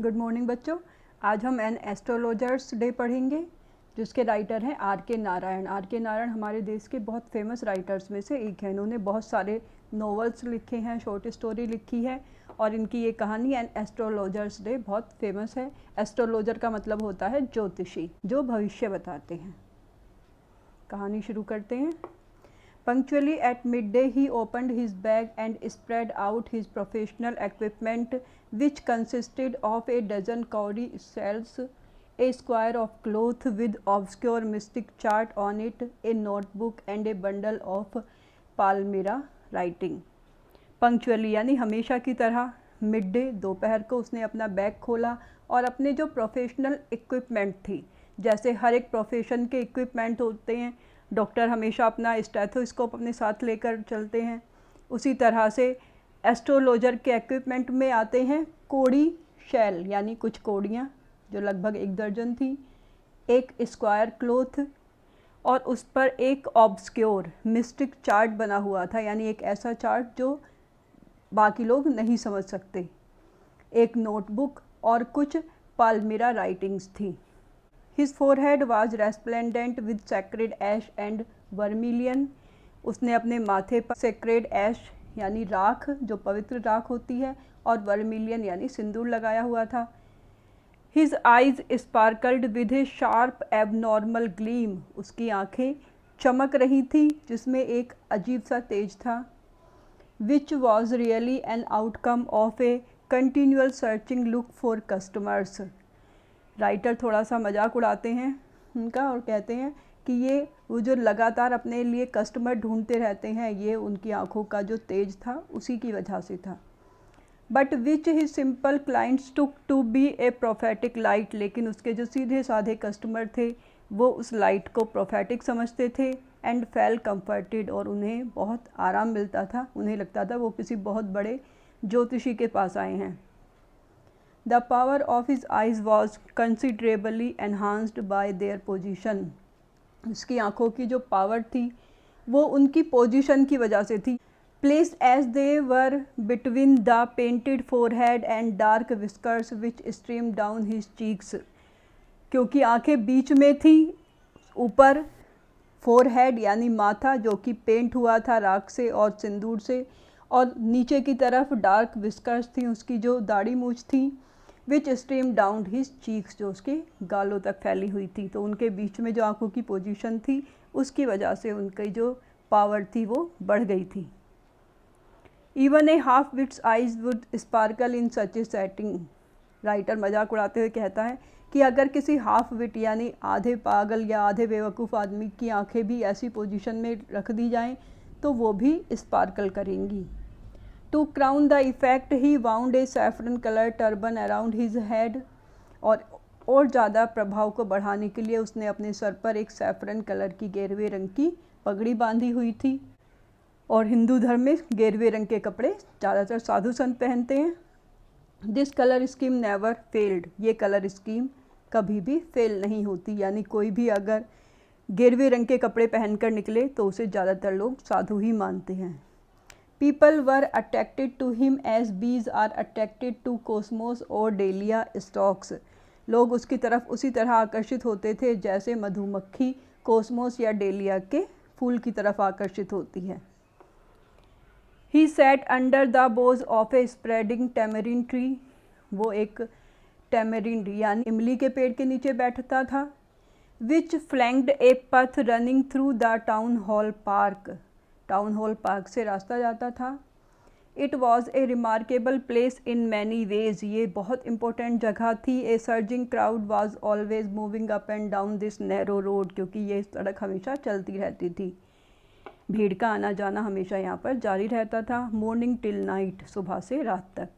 Good morning बच्चों। आज हम एन एस्ट्रोलॉजर्स डे पढ़ेंगे जिसके राइटर हैं आर के नारायण। आर के नारायण हमारे देश के बहुत फेमस राइटर्स में से एक हैं। इन्होंने बहुत सारे नॉवेल्स लिखे हैं, शॉर्ट स्टोरी लिखी है और इनकी ये कहानी एन एस्ट्रोलॉजर्स डे बहुत फेमस है। एस्ट्रोलॉजर का मतलब होता है ज्योतिषी, जो भविष्य बताते हैं। कहानी शुरू करते हैं। Punctually at midday, he opened his bag and spread out his professional equipment, which consisted of a dozen cowrie shells, a square of cloth with obscure mystic chart on it, a notebook and a bundle of palmyra writing. Punctually यानी हमेशा की तरह mid day दोपहर को उसने अपना bag खोला और अपने जो प्रोफेशनल इक्विपमेंट थी, जैसे हर एक प्रोफेशन के इक्विपमेंट होते हैं, डॉक्टर हमेशा अपना स्टेथोस्कोप अपने साथ लेकर चलते हैं, उसी तरह से एस्ट्रोलॉजर के इक्विपमेंट में आते हैं कोड़ी शैल यानी कुछ कोड़ियाँ जो लगभग 1 दर्जन थी, एक स्क्वायर क्लोथ और उस पर एक ऑब्सक्योर मिस्टिक चार्ट बना हुआ था, यानी एक ऐसा चार्ट जो बाकी लोग नहीं समझ सकते, एक नोटबुक और कुछ पाल्मिरा राइटिंग्स थी। His forehead was resplendent with sacred ash and vermilion. उसने अपने माथे पर sacred ash यानी राख, जो पवित्र राख होती है, और vermilion यानी सिंदूर लगाया हुआ था। His eyes sparkled with a sharp abnormal gleam. उसकी आँखें चमक रही थी जिसमें एक अजीब सा तेज था। Which was really an outcome of a continual searching look for customers. Writer थोड़ा सा मजाक उड़ाते हैं उनका और कहते हैं कि ये वो जो लगातार अपने लिए कस्टमर ढूंढते रहते हैं, ये उनकी आंखों का जो तेज था उसी की वजह से था। But which he simple clients took to be a prophetic light, लेकिन उसके जो सीधे साधे कस्टमर थे वो उस लाइट को प्रोफेटिक समझते थे। एंड फेल कंफर्टेड, और उन्हें बहुत आराम मिलता था, उन्हें लगता था वो किसी बहुत बड़े ज्योतिषी के पास आए हैं। The power of his eyes was considerably enhanced by their position. उसकी आँखों की जो पावर थी वो उनकी पोजीशन की वजह से थी। Placed as they were between the painted forehead and dark whiskers which streamed down his cheeks. क्योंकि आँखें बीच में थी, ऊपर फोरहेड यानी माथा जो कि पेंट हुआ था राख से और सिंदूर से, और नीचे की तरफ डार्क विस्कर्स थी, उसकी जो दाढ़ी मूछ थी, विच स्ट्रीम डाउन हिज चीक्स, जो उसके गालों तक फैली हुई थी। तो उनके बीच में जो आंखों की पोजीशन थी उसकी वजह से उनकी जो पावर थी वो बढ़ गई थी। Even a half wit's eyes would sparkle in such a setting. Writer मजाक उड़ाते हुए कहता है कि अगर किसी हाफ विट यानी आधे पागल या आधे बेवकूफ़ आदमी की आंखें भी ऐसी पोजीशन में रख दी जाएं तो वो भी स्पार्कल करेंगी। To crown the effect, he wound a saffron colored turban around his head. और ज़्यादा प्रभाव को बढ़ाने के लिए उसने अपने सर पर एक सैफरन कलर की गेरुए रंग की पगड़ी बांधी हुई थी। और हिंदू धर्म में गेरुए रंग के कपड़े ज़्यादातर साधु संत पहनते हैं। This colour scheme never failed, ये कलर स्कीम कभी भी फेल नहीं होती, यानी कोई भी अगर गेरुए रंग के कपड़े पहनकर निकले तो उसे ज़्यादातर लोग साधु ही मानते हैं। People were attracted to him as bees are attracted to cosmos और डेलिया स्टॉक्स। लोग उसकी तरफ उसी तरह आकर्षित होते थे जैसे मधुमक्खी कोसमोस या डेलिया के फूल की तरफ आकर्षित होती है। He sat under the boughs of a spreading tamarind tree. वो एक tamarind यानी इमली के पेड़ के नीचे बैठता था। Which flanked a path running through the town hall park. Town hall park से रास्ता जाता था। It was a remarkable place in many ways, ये बहुत इंपॉर्टेंट जगह थी। A surging crowd was always moving up and down this narrow road, क्योंकि ये सड़क हमेशा चलती रहती थी, भीड़ का आना जाना हमेशा यहाँ पर जारी रहता था। मॉर्निंग टिल नाइट, सुबह से रात तक।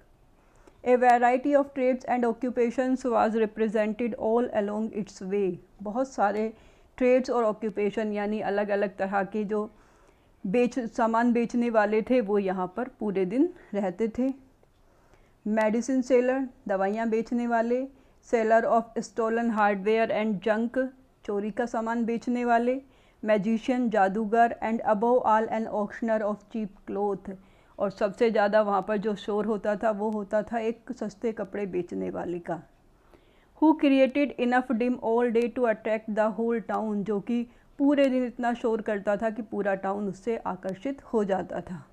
A variety of trades and occupations was represented all along its way. बहुत सारे ट्रेड्स और ऑक्यूपेशन यानी अलग अलग तरह के जो सामान बेचने वाले थे वो यहाँ पर पूरे दिन रहते थे। मेडिसिन सेलर, दवाइयाँ बेचने वाले। Seller of stolen hardware and junk, चोरी का सामान बेचने वाले। मैजिशियन, जादूगर। And above all an auctioneer of cheap cloth, और सबसे ज़्यादा वहाँ पर जो शोर होता था वो होता था एक सस्ते कपड़े बेचने वाले का। Who created enough din all day to attract the whole town, जो कि पूरे दिन इतना शोर करता था कि पूरा टाउन उससे आकर्षित हो जाता था।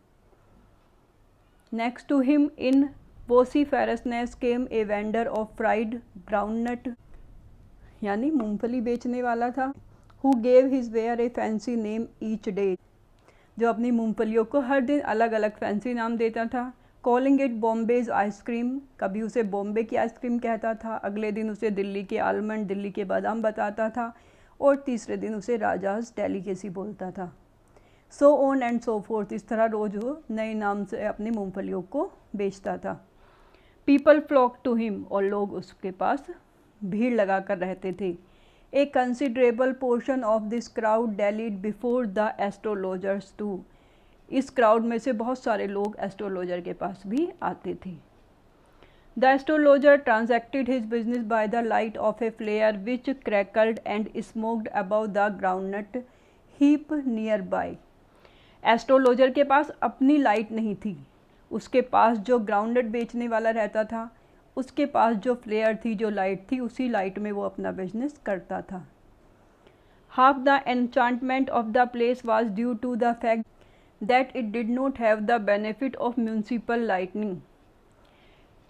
Next to him in vociferousness came a vendor of fried groundnut, यानी मूंगफली बेचने वाला था। Who gave his ware a fancy name each day, जो अपनी मूंगफलियों को हर दिन अलग अलग फैंसी नाम देता था। कॉलिंग इट बॉम्बेज आइसक्रीम, कभी उसे बॉम्बे की आइसक्रीम कहता था, अगले दिन उसे दिल्ली के आलमंड, दिल्ली के बादाम बताता था, और तीसरे दिन उसे राजाज डेलीकेसी बोलता था। So on and so fourth, इस तरह रोज़ वो नए नाम से अपनी मूंगफलियों को बेचता था। पीपल फ्लॉक टू हिम, और लोग उसके पास भीड़ लगा कर रहते थे। A considerable portion of this crowd dallied before the astrologers too, इस क्राउड में से बहुत सारे लोग एस्ट्रोलॉजर के पास भी आते थे। The astrologer transacted his business by the light of a flare which crackled and smoked above the groundnut heap nearby. Astrologer के पास अपनी लाइट नहीं थी, उसके पास जो ग्राउंडनट बेचने वाला रहता था उसके पास जो फ्लेयर थी, जो लाइट थी, उसी लाइट में वो अपना बिजनेस करता था। Half the enchantment of the place was due to the fact that it did not have the benefit of municipal lightning,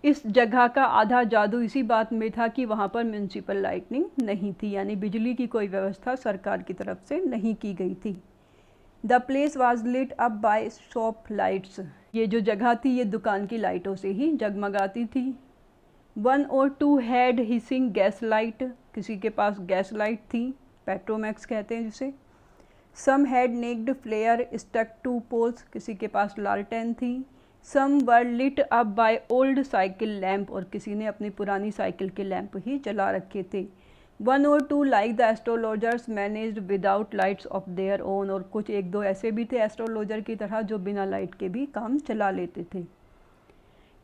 इस जगह का आधा जादू इसी बात में था कि वहाँ पर म्यूनसिपल लाइटनिंग नहीं थी, यानी बिजली की कोई व्यवस्था सरकार की तरफ से नहीं की गई थी। The place was lit up by shop lights, ये जो जगह थी ये दुकान की लाइटों से ही जगमगाती थी। 1 or 2 had hissing gas light, किसी के पास गैस लाइट थी, पेट्रोमैक्स कहते हैं जिसे। Some had naked flares stuck to poles, किसी के पास लालटेन थी। Some were lit up by old cycle lamps, और किसी ने अपनी पुरानी साइकिल के लैंप ही जला रखे थे। 1 or 2 like the astrologers managed without lights of their own, और कुछ एक दो ऐसे भी थे एस्ट्रोलॉजर की तरह जो बिना लाइट के भी काम चला लेते थे।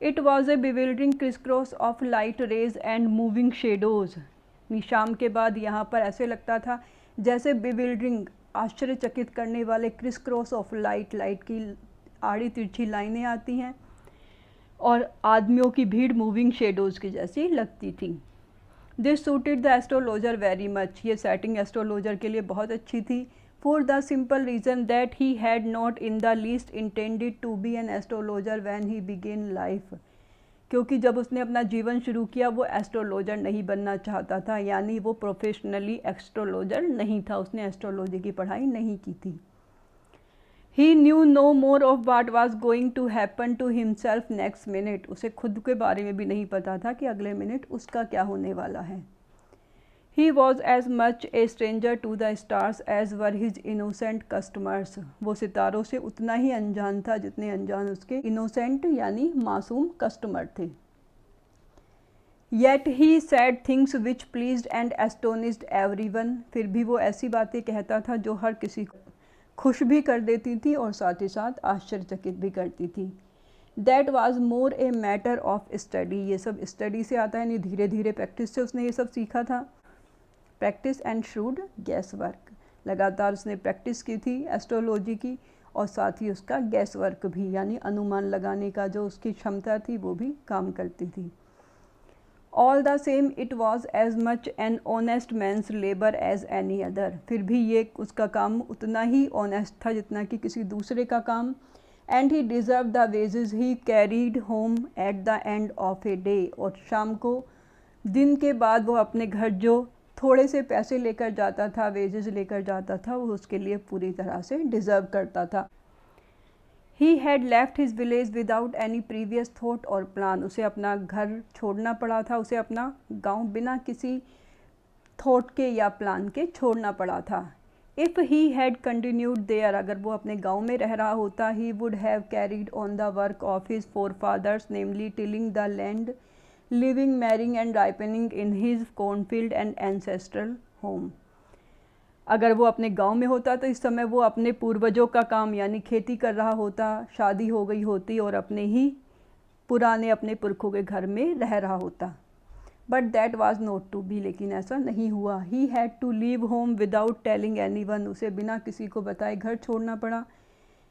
It was a bewildering crisscross of light rays and moving shadows, शाम के बाद यहाँ पर ऐसे लगता था जैसे बिविल्डरिंग, आश्चर्यचकित करने वाले criss cross of light, light की आड़ी तिरछी लाइनें आती हैं और आदमियों की भीड़ मूविंग शेडोज़ की जैसी लगती थी। This suited the astrologer very much, ये सेटिंग एस्ट्रोलॉजर के लिए बहुत अच्छी थी। For the simple reason that he had not in the least intended to be an astrologer when he began life, क्योंकि जब उसने अपना जीवन शुरू किया वो एस्ट्रोलॉजर नहीं बनना चाहता था, यानी वो प्रोफेशनली एस्ट्रोलॉजर नहीं था, उसने एस्ट्रोलॉजी की पढ़ाई नहीं की थी। He knew no more of what was going to happen to himself next minute, उसे खुद के बारे में भी नहीं पता था कि अगले मिनट उसका क्या होने वाला है। He was as much a stranger to the stars as were his innocent customers, वो सितारों से उतना ही अनजान था जितने अनजान उसके इनोसेंट यानी मासूम कस्टमर थे। Yet he sad things which pleased and astonished everyone, फिर भी वो ऐसी बातें कहता था जो हर किसी को खुश भी कर देती थी और साथ ही साथ आश्चर्यचकित भी करती थी। That was more a matter of study, ये सब स्टडी से आता है, यानी धीरे धीरे प्रैक्टिस से उसने ये सब सीखा था। Practice and shrewd gas work, लगातार उसने प्रैक्टिस की थी एस्ट्रोलॉजी की और साथ ही उसका गैस वर्क भी, यानी अनुमान लगाने का जो उसकी क्षमता थी वो भी काम करती थी। All the same it was as much an honest man's labour as any other, फिर भी ये उसका काम उतना ही ऑनेस्ट था जितना कि किसी दूसरे का काम। And he deserve the wages he carried home at the end of a day, और शाम को दिन के बाद वो अपने घर जो थोड़े से पैसे लेकर जाता था, वेजेस लेकर जाता था, वो उसके लिए पूरी तरह से डिज़र्व करता था। He had left his village without any previous thought और प्लान, उसे अपना घर छोड़ना पड़ा था, उसे अपना गांव बिना किसी थॉट के या प्लान के छोड़ना पड़ा था। If he had continued there, अगर वो अपने गांव में रह रहा होता, he would have carried on the work of his forefathers, namely tilling the land, living, marrying and ripening in his cornfield and ancestral home. अगर वो अपने गांव में होता तो इस समय वो अपने पूर्वजों का काम यानी खेती कर रहा होता, शादी हो गई होती और अपने ही पुराने अपने पुरखों के घर में रह रहा होता। But that was not to be, लेकिन ऐसा नहीं हुआ। He had to leave home without telling anyone, उसे बिना किसी को बताए घर छोड़ना पड़ा।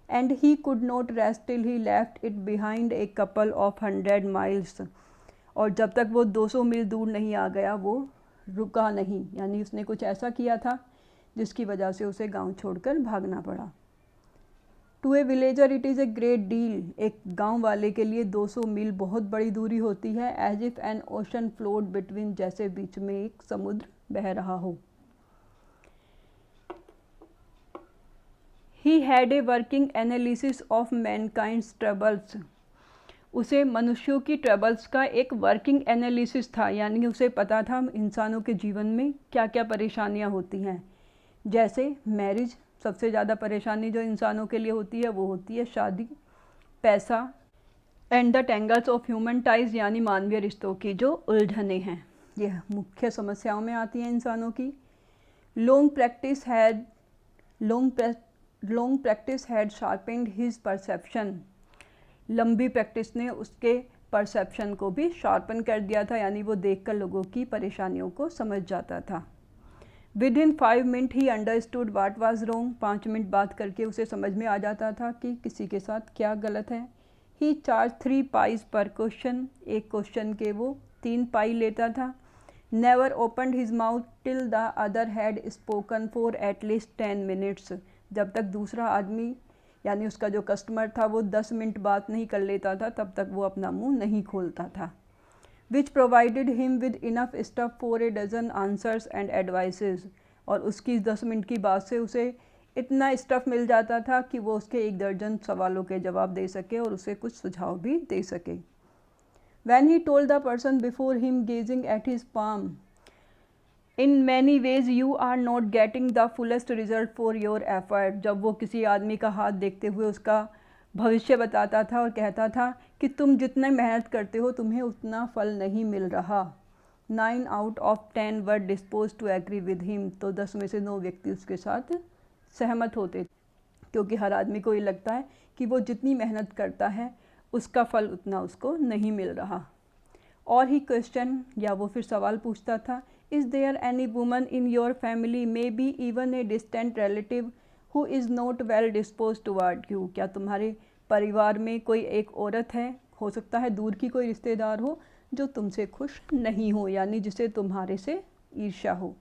And he could not rest till he left it behind a couple of 100 miles. और जब तक वो 200 मील दूर नहीं आ गया वो रुका नहीं, यानी उसने कुछ ऐसा किया था जिसकी वजह से उसे गांव छोड़कर भागना पड़ा। To a villager it is a great deal. एक गांव वाले के लिए 200 मील बहुत बड़ी दूरी होती है। As if an ocean float between, जैसे बीच में एक समुद्र बह रहा हो। He had a working analysis of mankind's troubles. उसे मनुष्यों की ट्रबल्स का एक वर्किंग एनालिसिस था, यानी उसे पता था इंसानों के जीवन में क्या क्या परेशानियां होती हैं। जैसे मैरिज, सबसे ज़्यादा परेशानी जो इंसानों के लिए होती है वो होती है शादी, पैसा, and the tangles of human ties, यानी मानवीय रिश्तों की जो उलझने हैं, ये मुख्य समस्याओं में आती हैं इंसानों की। Long practice had sharpened his perception. लंबी प्रैक्टिस ने उसके परसेप्शन को भी शार्पन कर दिया था, यानी वो देखकर लोगों की परेशानियों को समझ जाता था। With in 5 minute he understood what was wrong. 5 minute बात करके उसे समझ में आ जाता था कि किसी के साथ क्या गलत है। ही चार्ज 3 पाइज पर क्वेश्चन। एक क्वेश्चन के वो 3 पाई लेता था। Never opened his mouth till the other had spoken for at least 10 minutes. जब तक दूसरा आदमी यानी उसका जो कस्टमर था वो 10 मिनट बात नहीं कर लेता था तब तक वो अपना मुंह नहीं खोलता था। Which provided him with enough stuff for a dozen answers and advices. और उसकी 10 मिनट की बात से उसे इतना स्टफ मिल जाता था कि वो उसके 1 दर्जन सवालों के जवाब दे सके और उसे कुछ सुझाव भी दे सके। When he told the person before him gazing at his palm, in many ways you are not getting the fullest result for your effort। जब वो किसी आदमी का हाथ देखते हुए उसका भविष्य बताता था और कहता था कि तुम जितने मेहनत करते हो तुम्हें उतना फल नहीं मिल रहा। 9 out of 10 were dispose to agree with him. तो 10 में से 9 व्यक्ति उसके साथ सहमत होते, क्योंकि हर आदमी को ये लगता है कि वो जितनी मेहनत करता है उसका फल उतना उसको नहीं मिल रहा। और ही क्वेश्चन, या वो फिर सवाल पूछता था, is there any woman in your family, maybe even a distant relative, who is not well dispose toward you. क्या तुम्हारे परिवार में कोई एक औरत है, हो सकता है दूर की कोई रिश्तेदार हो, जो तुमसे खुश नहीं हो, यानी जिसे तुम्हारे से ईर्ष्या हो।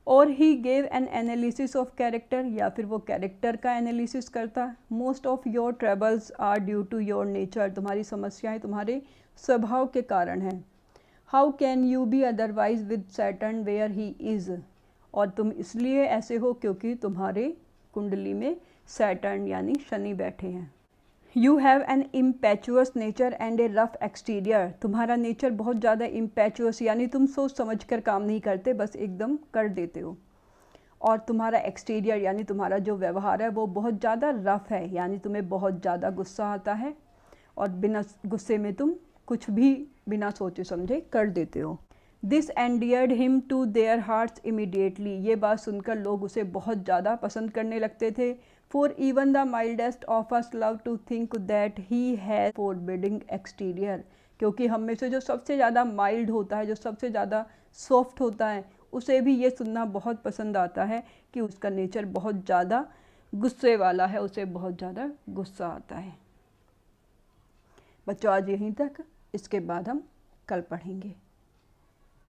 और he gave an analysis of character, या फिर वो कैरेक्टर का एनालिसिस करता। Most of your troubles are due to your nature. तुम्हारी समस्याएं तुम्हारे स्वभाव के कारण हैं। How can you be otherwise with Saturn where he is. और तुम इसलिए ऐसे हो क्योंकि तुम्हारे कुंडली में सैटर्न यानी शनि बैठे हैं। You have an impetuous nature and a rough exterior. तुम्हारा नेचर बहुत ज़्यादा इम्पैचुअस, यानी तुम सोच समझ कर काम नहीं करते, बस एकदम कर देते हो। और तुम्हारा एक्सटीरियर यानी तुम्हारा जो व्यवहार है वो बहुत ज़्यादा रफ है, यानी तुम्हें बहुत ज़्यादा गुस्सा आता है और बिना गुस्से में तुम कुछ भी बिना सोचे समझे कर देते हो। This endeared him to their hearts immediately. ये बात सुनकर लोग उसे बहुत ज़्यादा पसंद करने लगते थे। For even the mildest of us love to think that he has forbidding exterior. क्योंकि हम में से जो सबसे ज़्यादा माइल्ड होता है, जो सबसे ज़्यादा सॉफ्ट होता है, उसे भी ये सुनना बहुत पसंद आता है कि उसका नेचर बहुत ज़्यादा गुस्से वाला है, उसे बहुत ज़्यादा गुस्सा आता है। बच्चों आज यहीं तक, इसके बाद हम कल पढ़ेंगे।